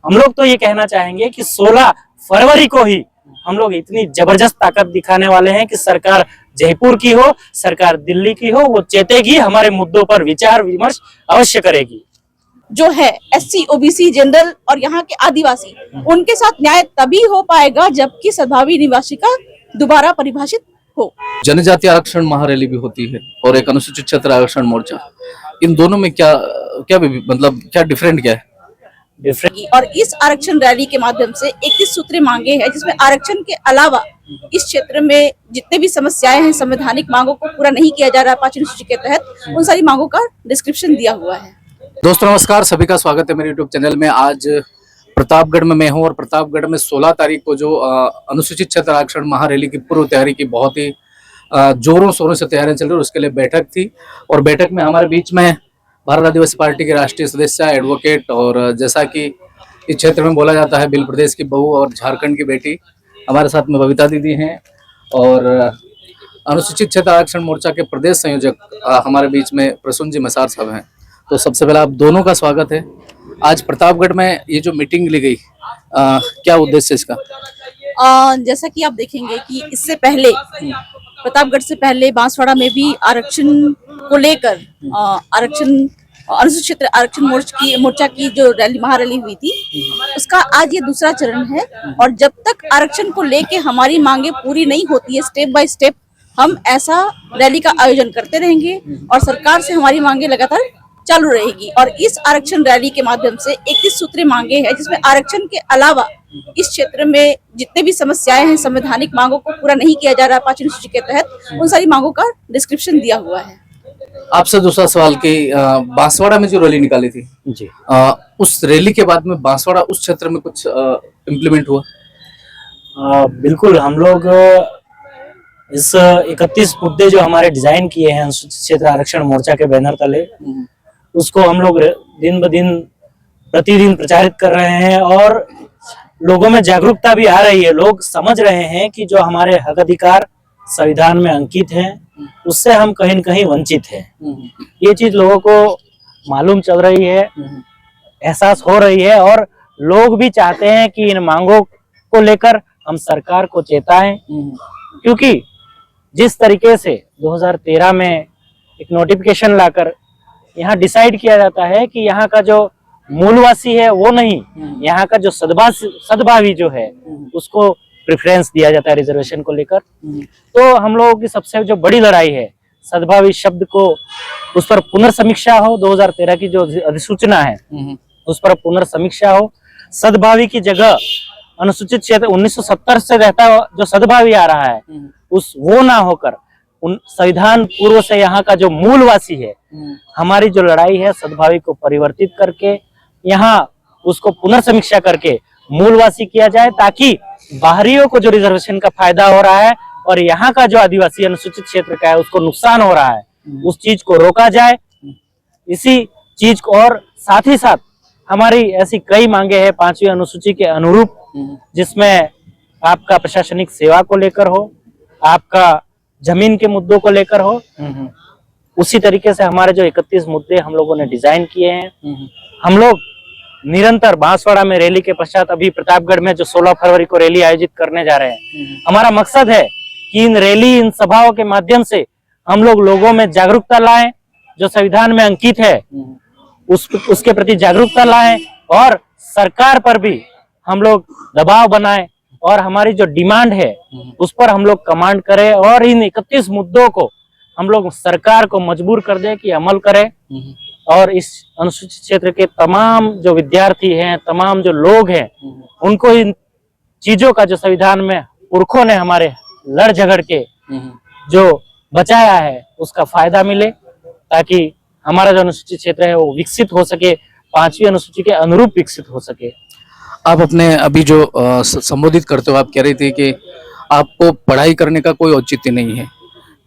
हम लोग तो ये कहना चाहेंगे कि 16 फरवरी को ही हम लोग इतनी जबरदस्त ताकत दिखाने वाले हैं कि सरकार जयपुर की हो, सरकार दिल्ली की हो, वो चेतेगी, हमारे मुद्दों पर विचार विमर्श अवश्य करेगी। जो है एससी, ओबीसी, जनरल और यहाँ के आदिवासी, उनके साथ न्याय तभी हो पाएगा जबकि सद्भावी निवासी का दोबारा परिभाषित हो। जनजाति आरक्षण महारैली भी होती है और एक अनुसूचित क्षेत्र आरक्षण मोर्चा, इन दोनों में क्या क्या मतलब क्या डिफरेंट क्या है? और इस आरक्षण रैली के माध्यम से 21 सूत्रीय मांगे हैं, जिसमें आरक्षण के अलावा इस क्षेत्र में जितने भी समस्याएं हैं, संवैधानिक मांगों को पूरा नहीं किया जा रहा 5 अनुसूची के तहत, उन सारी मांगों का डिस्क्रिप्शन दिया हुआ है। दोस्तों नमस्कार, सभी का स्वागत है मेरे यूट्यूब चैनल में। आज प्रतापगढ़ में मैं हूं और प्रतापगढ़ में 16 तारीख को जो अनुसूचित क्षेत्र आरक्षण महारैली की पूर्व तैयारी की बहुत ही जोरों शोरों से तैयारियां चल रही है, उसके लिए बैठक थी। और बैठक में हमारे बीच में भारत आदिवासी पार्टी के राष्ट्रीय सदस्य, एडवोकेट और जैसा कि इस क्षेत्र में बोला जाता है बिल प्रदेश की बहू और झारखंड की बेटी, हमारे साथ में बबीता दीदी हैं और अनुसूचित क्षेत्र आरक्षण मोर्चा के प्रदेश संयोजक हमारे बीच में प्रसून जी मसार साहब हैं। तो सबसे पहले आप दोनों का स्वागत है। आज प्रतापगढ़ में ये जो मीटिंग ली गई, क्या उद्देश्य है इसका? जैसा कि आप देखेंगे कि इससे पहले प्रतापगढ़ से पहले बांसवाड़ा में भी आरक्षण को लेकर अनुसूचित क्षेत्र आरक्षण मोर्चा की जो रैली महारैली हुई थी, उसका आज ये दूसरा चरण है। और जब तक आरक्षण को लेके हमारी मांगे पूरी नहीं होती है, स्टेप बाय स्टेप हम ऐसा रैली का आयोजन करते रहेंगे और सरकार से हमारी मांगे लगातार चालू रहेगी। और इस आरक्षण रैली के माध्यम से 21 सूत्रीय मांगे हैं, जिसमें आरक्षण के अलावा इस क्षेत्र में जितने भी समस्याएं हैं, संवैधानिक मांगों को पूरा नहीं किया जा रहा 5 अनुसूची के तहत, उन सारी मांगों का डिस्क्रिप्शन दिया हुआ है। आपसे दूसरा सवाल कि बांसवाड़ा में जो रैली निकाली थी जी, उस रैली के बाद में बांसवाड़ा उस क्षेत्र में कुछ इम्प्लीमेंट हुआ? बिल्कुल, हम लोग इस 31 मुद्दे जो हमारे डिजाइन किए हैं अनुसूचित क्षेत्र आरक्षण मोर्चा के बैनर तले, उसको हम लोग दिन ब दिन प्रतिदिन प्रचारित कर रहे हैं और लोगों में जागरूकता भी आ रही है। लोग समझ रहे हैं कि जो हमारे हक अधिकार संविधान में अंकित हैं, उससे हम कहीं न कहीं वंचित हैं। ये चीज लोगों को मालूम चल रही है, एहसास हो रही है और लोग भी चाहते हैं कि इन मांगों को लेकर हम सरकार को चेताएं, क्योंकि जिस तरीके से 2013 में एक नोटिफिकेशन लाकर यहाँ डिसाइड किया जाता है कि यहाँ का जो मूलवासी है वो नहीं, यहाँ का जो सद्भावी जो है उसको प्रेफरेंस दिया जाता है रिजर्वेशन को लेकर। तो हम लोगों की सबसे जो बड़ी लड़ाई है, सद्भावी शब्द को उस पर पुनर्समीक्षा हो। 2013 की जो अधिसूचना है उस पर पुनर्समीक्षा हो। सद्भावी की जगह अनुसूचित क्षेत्र 1970 से रहता जो सद्भावी आ रहा है, उस वो ना होकर उन संविधान पूर्व से यहाँ का जो मूलवासी है, हमारी जो लड़ाई है सद्भावी को परिवर्तित करके यहाँ उसको पुनर्समीक्षा करके मूलवासी किया जाए, ताकि बाहरियों को जो रिजर्वेशन का फायदा हो रहा है और यहाँ का जो आदिवासी अनुसूचित क्षेत्र का है उसको नुकसान हो रहा है, उस चीज को रोका जाए। इसी चीज को और साथ ही साथ हमारी ऐसी कई मांगे हैं 5वीं अनुसूची के अनुरूप, जिसमें आपका प्रशासनिक सेवा को लेकर हो, आपका जमीन के मुद्दों को लेकर हो। उसी तरीके से हमारे जो 31 मुद्दे हम लोगों ने डिजाइन किए हैं, हम लोग निरंतर बांसवाड़ा में रैली के पश्चात अभी प्रतापगढ़ में जो 16 फरवरी को रैली आयोजित करने जा रहे हैं, हमारा मकसद है कि इन रैली, इन सभाओं के माध्यम से हम लोग लोगों में जागरूकता लाएं, जो संविधान में अंकित है उसके प्रति जागरूकता लाएं और सरकार पर भी हम लोग दबाव बनाएं और हमारी जो डिमांड है उस पर हम लोग कमांड करें और इन 31 मुद्दों को हम लोग सरकार को मजबूर कर दें कि अमल करे। और इस अनुसूचित क्षेत्र के तमाम जो विद्यार्थी हैं, तमाम जो लोग हैं, उनको इन चीजों का जो संविधान में पुरखों ने हमारे लड़ झगड़ के जो बचाया है उसका फायदा मिले, ताकि हमारा जो अनुसूचित क्षेत्र है वो विकसित हो सके, 5वीं अनुसूची के अनुरूप विकसित हो सके। आप अपने अभी जो संबोधित करते हो, आप कह रही थी कि आपको पढ़ाई करने का कोई औचित्य नहीं है,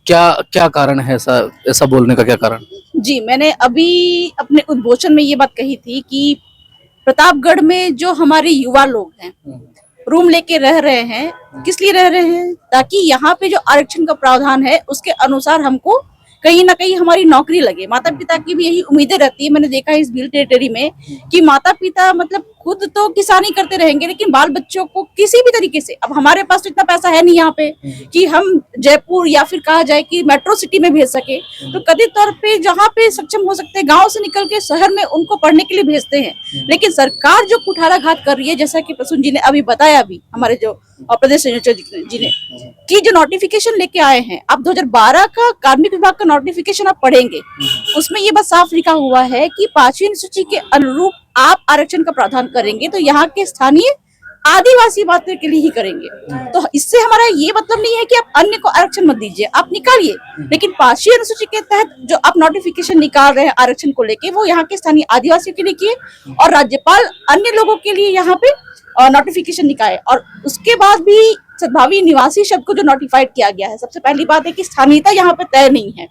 क्या कारण है ऐसा बोलने का, क्या कारण? जी, मैंने अभी अपने उद्बोधन में ये बात कही थी कि प्रतापगढ़ में जो हमारे युवा लोग हैं, रूम लेके रह रहे हैं, किस लिए रह रहे हैं? ताकि यहाँ पे जो आरक्षण का प्रावधान है उसके अनुसार हमको कहीं ना कहीं हमारी नौकरी लगे। माता पिता की भी यही उम्मीदें रहती है। मैंने देखा है इस भील टेरिटरी में कि माता पिता मतलब खुद तो किसानी करते रहेंगे, लेकिन बाल बच्चों को किसी भी तरीके से, अब हमारे पास तो इतना पैसा है नहीं यहाँ पे कि हम जयपुर या फिर कहा जाए कि मेट्रो सिटी में भेज सके, तो कथित तौर पे जहाँ पे सक्षम हो सकते हैं गांव से निकल के शहर में उनको पढ़ने के लिए भेजते हैं। लेकिन सरकार जो कुठाराघात कर रही है, जैसा कि प्रसून जी ने अभी बताया, अभी हमारे जो प्रदेश संयोजक जी ने कि जो नोटिफिकेशन लेके आए हैं, आप 2012 का कार्मिक विभाग का नोटिफिकेशन आप पढ़ेंगे, उसमें ये बात साफ लिखा हुआ है कि 5वीं अनुसूची के अनुरूप आप आरक्षण का प्रावधान करेंगे तो यहाँ के स्थानीय आदिवासी बातें के लिए ही करेंगे। तो इससे हमारा ये मतलब नहीं है कि आप अन्य को आरक्षण मत दीजिए, आप निकालिए, लेकिन 5वीं अनुसूची के तहत जो आप नोटिफिकेशन निकाल रहे हैं आरक्षण को लेके, वो यहाँ के स्थानीय आदिवासियों के लिए किए और राज्यपाल अन्य लोगों के लिए यहाँ पे नोटिफिकेशन निकाले। और उसके बाद भी सद्भावी निवासी शब्द को जो नोटिफाइड किया गया है, सबसे पहली बात है कि स्थानीयता यहाँ पे तय नहीं है।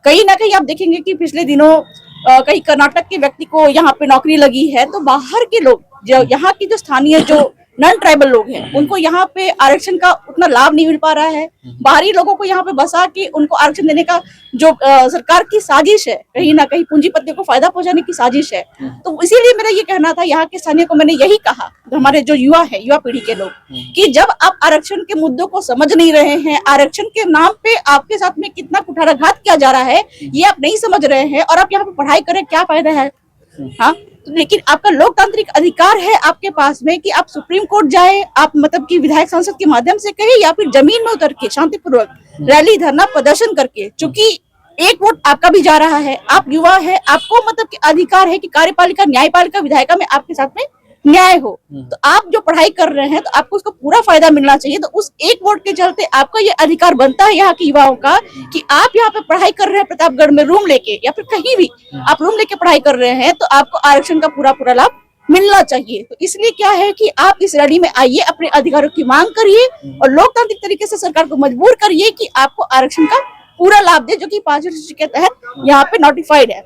कहीं ना कहीं आप देखेंगे कि पिछले दिनों कहीं कर्नाटक के व्यक्ति को यहाँ पे नौकरी लगी है, तो बाहर के लोग, जो यहाँ की जो स्थानीय जो नॉन ट्राइबल लोग हैं, उनको यहाँ पे आरक्षण का उतना लाभ नहीं मिल पा रहा है। बाहरी लोगों को यहाँ पे बसा के उनको आरक्षण देने का जो सरकार की साजिश है, कहीं ना कहीं पूंजीपतियों को फायदा पहुंचाने की साजिश है। तो इसीलिए मेरा ये कहना था यहाँ के स्थानीय को, मैंने यही कहा, हमारे जो युवा है, युवा पीढ़ी के लोग, कि जब आप आरक्षण के मुद्दों को समझ नहीं रहे हैं, आरक्षण के नाम पे आपके साथ में कितना कुठाराघात किया जा रहा है, ये आप नहीं समझ रहे हैं, और आप यहाँ पे पढ़ाई करें, क्या फायदा है? हाँ, लेकिन आपका लोकतांत्रिक अधिकार है आपके पास में कि आप सुप्रीम कोर्ट जाए, आप मतलब कि विधायक संसद के माध्यम से कहे, या फिर जमीन में उतर के शांतिपूर्वक रैली, धरना, प्रदर्शन करके, चूंकि एक वोट आपका भी जा रहा है, आप युवा है, आपको मतलब कि अधिकार है कि कार्यपालिका, न्यायपालिका, विधायिका में आपके साथ में न्याय हो। तो आप जो पढ़ाई कर रहे हैं, तो आपको उसको पूरा फायदा मिलना चाहिए। तो उस एक वोट के चलते आपका ये अधिकार बनता है यहाँ के युवाओं का कि आप यहाँ पे पढ़ाई कर रहे हैं, प्रतापगढ़ में रूम लेके या फिर कहीं भी आप रूम लेके पढ़ाई कर रहे हैं, तो आपको आरक्षण का पूरा लाभ मिलना चाहिए। तो इसलिए क्या है कि आप इस रैली में आइए, अपने अधिकारों की मांग करिए और लोकतांत्रिक तरीके से सरकार को मजबूर करिए कि आपको आरक्षण का पूरा लाभ दे, जो कि 5वीं अनुसूची के तहत यहाँ पे नोटिफाइड है।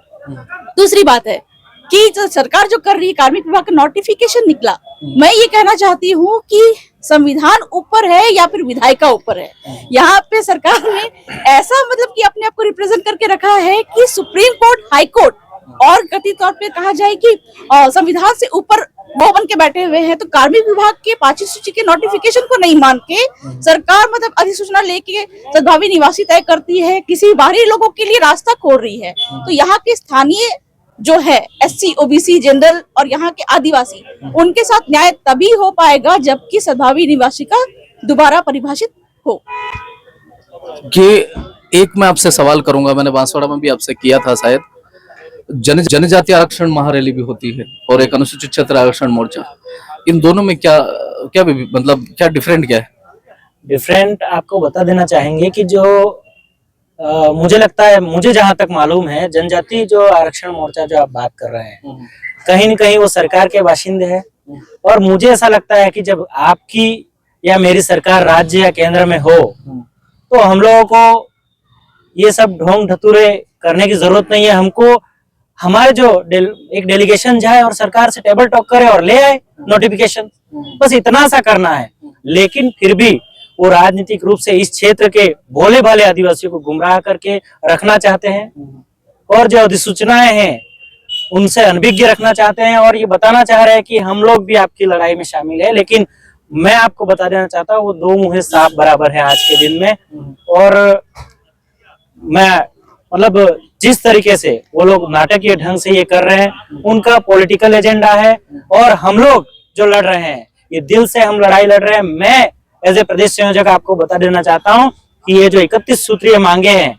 दूसरी बात है कि जो सरकार जो कर रही है, कार्मिक विभाग का नोटिफिकेशन निकला, मैं ये कहना चाहती हूँ कि संविधान ऊपर है या फिर विधायिका ऊपर है। यहाँ पे सरकार ने ऐसा मतलब कि अपने आप को रिप्रेजेंट करके रखा है कि सुप्रीम कोर्ट, हाई कोर्ट और कथित तौर पे कहा जाए कि संविधान से ऊपर वो बन के बैठे हुए हैं। तो कार्मिक विभाग के 5वीं सूची के नोटिफिकेशन को नहीं मान के सरकार मतलब अधिसूचना लेके सद्भावी निवासी तय करती है, किसी बाहरी लोगों के लिए रास्ता खोल रही है। तो यहाँ के स्थानीय जो है SC, OBC, जनरल और यहाँ के आदिवासी, उनके साथ न्याय तभी हो पाएगा जबकि सद्भावी निवासी का दोबारा परिभाषित हो। ये एक मैं आपसे सवाल करूंगा, मैंने बांसवाड़ा में भी आपसे किया था शायद, जनजाति आरक्षण महारैली भी होती है और एक अनुसूचित क्षेत्र आरक्षण मोर्चा, इन दोनों में क्या क्या मतलब क्या डिफरेंट क्या है? डिफरेंट आपको बता देना चाहेंगे कि जो मुझे लगता है, मुझे जहां तक मालूम है, जनजाति जो आरक्षण मोर्चा जो आप बात कर रहे हैं, कहीं न कहीं वो सरकार के बाशिंदे हैं। और मुझे ऐसा लगता है कि जब आपकी या मेरी सरकार राज्य या केंद्र में हो, तो हम लोगों को ये सब ढोंग ढतूरे करने की जरूरत नहीं है। हमको हमारे जो एक डेलीगेशन जाए और सरकार से टेबल टॉक करे और ले आए नोटिफिकेशन, बस इतना सा करना है। लेकिन फिर भी वो राजनीतिक रूप से इस क्षेत्र के भोले भाले आदिवासियों को गुमराह करके रखना चाहते हैं और जो अधिसूचनाएं हैं उनसे अनभिज्ञ रखना चाहते हैं और ये बताना चाह रहे हैं कि हम लोग भी आपकी लड़ाई में शामिल है। लेकिन मैं आपको बता देना चाहता हूँ, वो दो मुँहे सांप बराबर है आज के दिन में। और मैं मतलब जिस तरीके से वो लोग नाटकीय ढंग से ये कर रहे हैं, उनका पॉलिटिकल एजेंडा है। और हम लोग जो लड़ रहे हैं, ये दिल से हम लड़ाई लड़ रहे हैं। मैं एज ए प्रदेश संयोजक आपको बता देना चाहता हूं कि ये जो 31 सूत्रीय मांगे हैं,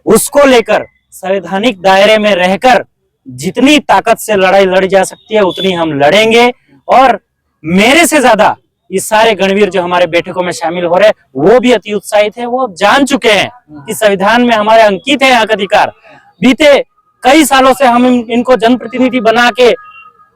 उसको लेकर संवैधानिक दायरे में रहकर जितनी ताकत से लड़ाई लड़ी जा सकती है उतनी हम लड़ेंगे। और मेरे से ज्यादा ये सारे गणवीर जो हमारे बैठकों में शामिल हो रहे हैं, वो भी अति उत्साहित है। वो जान चुके हैं कि संविधान में हमारे अंकित है हक अधिकार। बीते कई सालों से हम इनको जनप्रतिनिधि बना के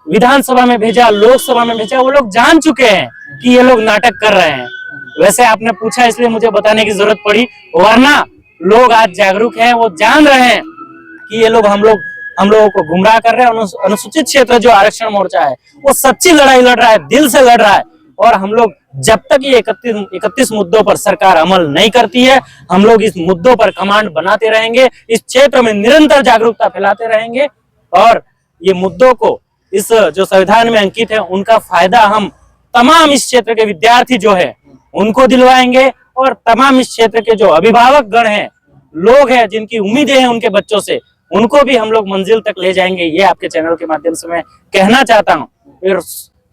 विधानसभा में भेजा, लोकसभा में भेजा, वो लोग जान चुके हैं कि ये लोग नाटक कर रहे हैं। वैसे आपने पूछा इसलिए मुझे बताने की जरूरत पड़ी, वरना लोग आज जागरूक हैं, वो जान रहे हैं कि ये लोग हम लोगों को गुमराह कर रहे हैं। अनुसूचित क्षेत्र जो आरक्षण मोर्चा है, वो सच्ची लड़ाई लड़ रहा है, दिल से लड़ रहा है। और हम लोग जब तक ये 31 मुद्दों पर सरकार अमल नहीं करती है, हम लोग इस मुद्दों पर कमांड बनाते रहेंगे, इस क्षेत्र में निरंतर जागरूकता फैलाते रहेंगे और ये मुद्दों को इस जो संविधान में अंकित है उनका फायदा हम तमाम इस क्षेत्र के विद्यार्थी जो है उनको दिलवाएंगे, और तमाम इस क्षेत्र के जो अभिभावक गण हैं, लोग हैं जिनकी उम्मीदें हैं उनके बच्चों से, उनको भी हम लोग मंजिल तक ले जाएंगे। ये आपके चैनल के माध्यम से मैं कहना चाहता हूँ। फिर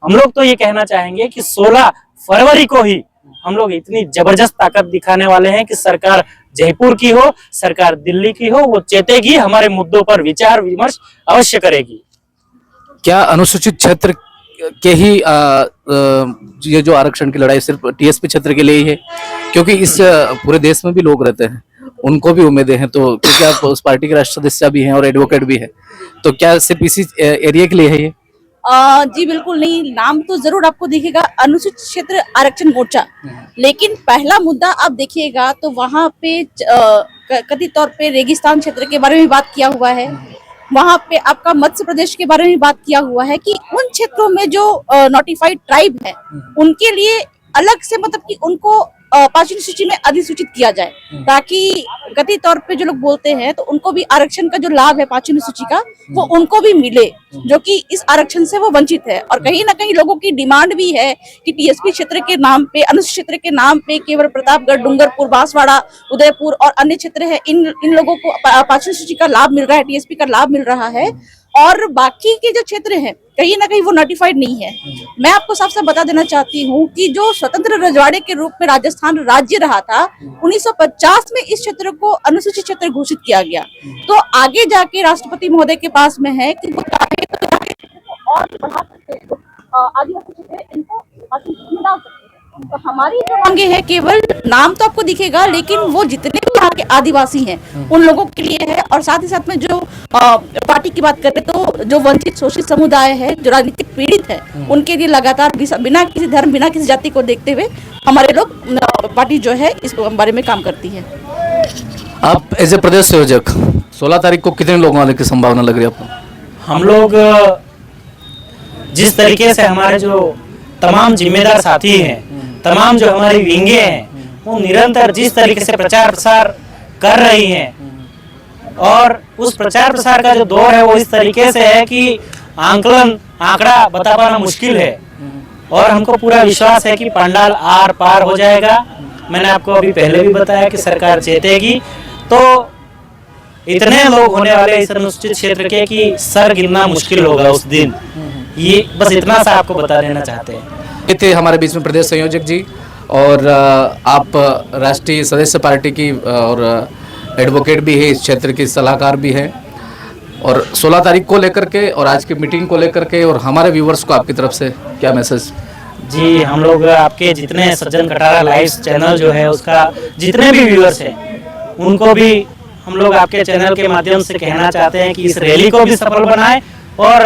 हम लोग तो ये कहना चाहेंगे कि 16 फरवरी को ही हम लोग इतनी जबरदस्त ताकत दिखाने वाले हैं कि सरकार जयपुर की हो, सरकार दिल्ली की हो, वो चेतेगी, हमारे मुद्दों पर विचार विमर्श अवश्य करेगी। क्या अनुसूचित क्षेत्र के ही ये जो आरक्षण की लड़ाई सिर्फ टीएसपी क्षेत्र के लिए ही है? क्योंकि इस पूरे देश में भी लोग रहते हैं, उनको भी उम्मीदें हैं, तो क्योंकि आप उस पार्टी के राष्ट्रीय सदस्य भी हैं और एडवोकेट भी है, तो क्या सिर्फ इसी एरिया के लिए है ये? जी बिल्कुल नहीं, नाम तो जरूर आपको दिखेगा अनुसूचित क्षेत्र आरक्षण मोर्चा, लेकिन पहला मुद्दा आप देखिएगा तो वहाँ पे कथित तौर पे रेगिस्तान क्षेत्र के बारे में बात किया हुआ है, वहाँ पे आपका मध्य प्रदेश के बारे में बात किया हुआ है कि उन क्षेत्रों में जो नोटिफाइड ट्राइब है उनके लिए अलग से, मतलब कि उनको 5वीं सूची में अधिसूचित किया जाए, ताकि कथित तौर पे जो लोग बोलते हैं तो उनको भी आरक्षण का जो लाभ है 5वीं सूची का वो उनको भी मिले, जो कि इस आरक्षण से वो वंचित है। और कहीं ना कहीं लोगों की डिमांड भी है कि टीएसपी क्षेत्र के नाम पे, अनुसूचित क्षेत्र के नाम पे केवल प्रतापगढ़, डूंगरपुर, बांसवाड़ा, उदयपुर और अन्य क्षेत्र है, इन लोगों को 5वीं सूची का लाभ मिल रहा है, टीएसपी का लाभ मिल रहा है, और बाकी के जो क्षेत्र हैं कहीं ना कहीं वो नोटिफाइड नहीं है। मैं आपको साफ साफ बता देना चाहती हूँ कि जो स्वतंत्र रजवाड़े के रूप में राजस्थान राज्य रहा था 1950 में इस क्षेत्र को अनुसूचित क्षेत्र घोषित किया गया, तो आगे जाके राष्ट्रपति महोदय के पास में है कि वो चाहे तो जाके और बढ़ा सकते हैं, आदिवासी क्षेत्र इनको में डाल सकते हैं। तो हमारी जो मांगे है, केवल नाम तो आपको दिखेगा लेकिन वो जितने भी यहाँ के आदिवासी हैं उन लोगों के लिए है, और साथ ही साथ में जो पार्टी की बात करें तो जो वंचित शोषित समुदाय है, जो राजनीतिक पीड़ित है, उनके लिए लगातार बिना किसी धर्म, बिना किसी जाति को देखते हुए हमारे लोग पार्टी जो है इस बारे में काम करती है। आप एज ए प्रदेश संयोजक 16 तारीख को कितने लोगों आने की संभावना लग रही है आपको? हम लोग जिस तरीके से हमारे जो तमाम जिम्मेदार साथी हैं, तमाम जो हमारी विंगे हैं, वो निरंतर जिस तरीके से प्रचार प्रसार कर रही हैं, और उस प्रचार प्रसार का जो दौर है वो इस तरीके से है कि आंकड़ा बता पाना मुश्किल है, और हमको पूरा विश्वास है कि पंडाल आर पार हो जाएगा। मैंने आपको अभी पहले भी बताया कि सरकार चेतेगी, तो इतने लोग होने वाले इस अनुसूचित क्षेत्र के कि सर गिनना मुश्किल होगा उस दिन। ये बस इतना सा आपको बता देना चाहते हैं। ये थे हमारे बीच में प्रदेश संयोजक जी, और आप राष्ट्रीय सदस्य पार्टी की और एडवोकेट भी है, इस क्षेत्र की सलाहकार भी है, और 16 तारीख को लेकर के और आज की मीटिंग को लेकर के और हमारे व्यूवर्स को आपकी तरफ से क्या मैसेज? जी, हम लोग आपके जितने सज्जन कटारा लाइव चैनल जो है उसका जितने भी व्यूअर्स हैं उनको भी हम लोग आपके चैनल के माध्यम से कहना चाहते हैं कि इस रैली को भी सफल बनाएं, और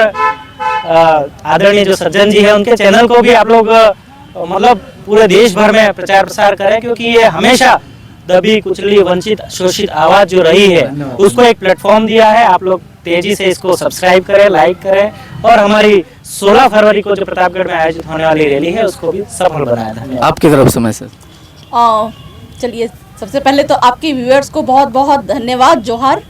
आदरणीय जो सज्जन जी है उनके चैनल को भी आप लोग मतलब पूरे देश भर में प्रचार प्रसार करें, क्योंकि ये हमेशा दबी कुचली वंचित शोषित आवाज जो रही है उसको एक प्लेटफॉर्म दिया है। आप लोग तेजी से इसको सब्सक्राइब करें, लाइक करें, और हमारी 16 फरवरी को जो प्रतापगढ़ में आयोजित होने वाली रैली है उसको भी सफल बनाया। धन्यवाद। आपकी तरफ से मैसेज? चलिए, सबसे पहले तो आपके व्यूअर्स को बहुत बहुत धन्यवाद, जोहार,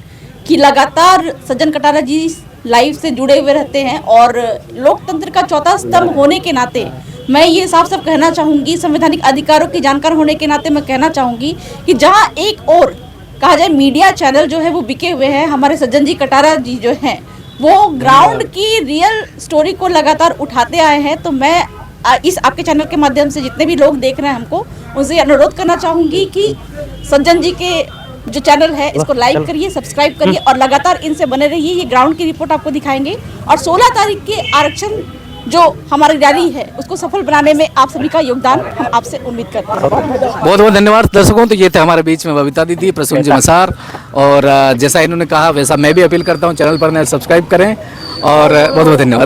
कि लगातार सज्जन कटारा जी लाइव से जुड़े हुए रहते हैं, और लोकतंत्र का चौथा स्तंभ होने के नाते मैं ये साफ साफ कहना चाहूँगी, संवैधानिक अधिकारों की जानकार होने के नाते मैं कहना चाहूँगी कि जहाँ एक और कहा जाए मीडिया चैनल जो है वो बिके हुए हैं, हमारे सज्जन जी कटारा जी जो हैं वो ग्राउंड की रियल स्टोरी को लगातार उठाते आए हैं। तो मैं इस आपके चैनल के माध्यम से जितने भी लोग देख रहे हैं हमको, उनसे अनुरोध करना चाहूँगी कि सज्जन जी के जो चैनल है इसको लाइक करिए, सब्सक्राइब करिए, और लगातार इनसे बने रहिए। ये ग्राउंड की रिपोर्ट आपको दिखाएंगे, और 16 तारीख के आरक्षण जो हमारी रैली है उसको सफल बनाने में आप सभी का योगदान हम आपसे उम्मीद करते हैं। बहुत बहुत धन्यवाद दर्शकों। तो ये थे हमारे बीच में बबीता दीदी, प्रसून जी मसार, और जैसा इन्होंने कहा वैसा मैं भी अपील करता हूँ, चैनल पर नए सब्सक्राइब करें, और बहुत बहुत धन्यवाद।